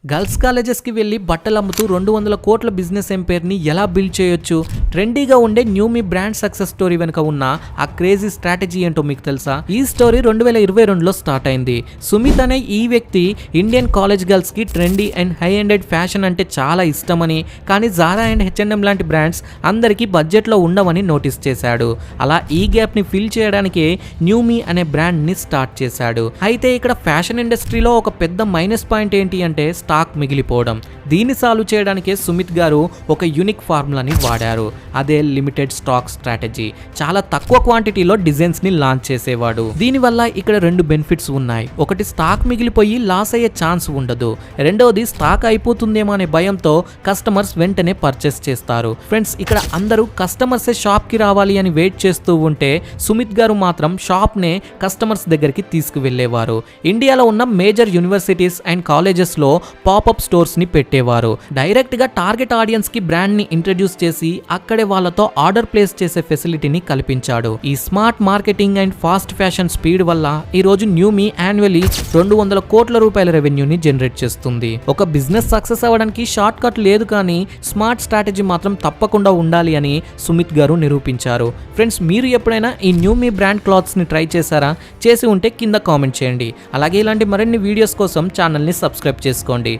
Girls కాలేజెస్కి వెళ్ళి బట్టలు అమ్ముతూ 200 కోట్ల బిజినెస్ ఎంపైర్ని ఎలా బిల్డ్ చేయొచ్చు? ట్రెండీగా ఉండే న్యూ మీ బ్రాండ్ సక్సెస్ స్టోరీ వెనుక ఉన్న ఆ క్రేజీ స్ట్రాటజీ ఏంటో మీకు తెలుసా? ఈ స్టోరీ 2022లో స్టార్ట్ అయింది. సుమిత్ అనే ఈ వ్యక్తి ఇండియన్ కాలేజ్ గర్ల్స్కి trendy and high ended fashion అంటే చాలా ఇష్టమని, కానీ జారా అండ్ H&M లాంటి బ్రాండ్స్ అందరికీ బడ్జెట్లో ఉండవని నోటీస్ చేశాడు. అలా ఈ గ్యాప్ని ఫిల్ చేయడానికే న్యూ మీ అనే బ్రాండ్ని స్టార్ట్ చేశాడు. అయితే ఇక్కడ ఫ్యాషన్ ఇండస్ట్రీలో ఒక పెద్ద మైనస్ పాయింట్ ఏంటి అంటే స్టాక్ మిగిలిపోవడం. దీన్ని సాల్వ్ చేయడానికే సుమిత్ గారు ఒక యూనిక్ ఫార్ములాని వాడారు. అదే లిమిటెడ్ స్టాక్ స్ట్రాటజీ. చాలా తక్కువ క్వాంటిటీలో డిజైన్స్ ని లాంచ్ చేసేవాడు. దీనివల్ల ఇక్కడ 2 బెనిఫిట్స్ ఉన్నాయి. ఒకటి, స్టాక్ మిగిలిపోయి లాస్ అయ్యే ఛాన్స్ ఉండదు. రెండవది, స్టాక్ అయిపోతుందేమో అనే భయంతో కస్టమర్స్ వెంటనే పర్చేస్ చేస్తారు. ఫ్రెండ్స్, ఇక్కడ అందరూ కస్టమర్సే షాప్ కి రావాలి అని వెయిట్ చేస్తూ ఉంటే సుమిత్ గారు మాత్రం షాప్ నే కస్టమర్స్ దగ్గరికి తీసుకువెళ్లేవారు. ఇండియాలో ఉన్న మేజర్ యూనివర్సిటీస్ అండ్ కాలేజెస్ లో పాపప్ స్టోర్స్ ని పెట్టేవారు. డైరెక్ట్ గా టార్గెట్ ఆడియన్స్ కి బ్రాండ్ ని ఇంట్రడ్యూస్ చేసి అక్కడే వాళ్ళతో ఆర్డర్ ప్లేస్ చేసే ఫెసిలిటీని కల్పించాడు. ఈ smart marketing and fast fashion speed వల్ల ఈ రోజు న్యూ మీ యాన్యువల్లీ 200 కోట్ల రూపాయల రెవెన్యూని జనరేట్ చేస్తుంది. ఒక బిజినెస్ సక్సెస్ అవ్వడానికి షార్ట్ కట్ లేదు, కానీ స్మార్ట్ స్ట్రాటజీ మాత్రం తప్పకుండా ఉండాలి అని సుమిత్ గారు నిరూపించారు. ఫ్రెండ్స్, మీరు ఎప్పుడైనా ఈ న్యూ మీ బ్రాండ్ క్లాత్స్ ని ట్రై చేశారా? చేసి ఉంటే కింద కామెంట్ చేయండి. అలాగే ఇలాంటి మరిన్ని వీడియోస్ కోసం ఛానల్ ని సబ్స్క్రైబ్ చేసుకోండి.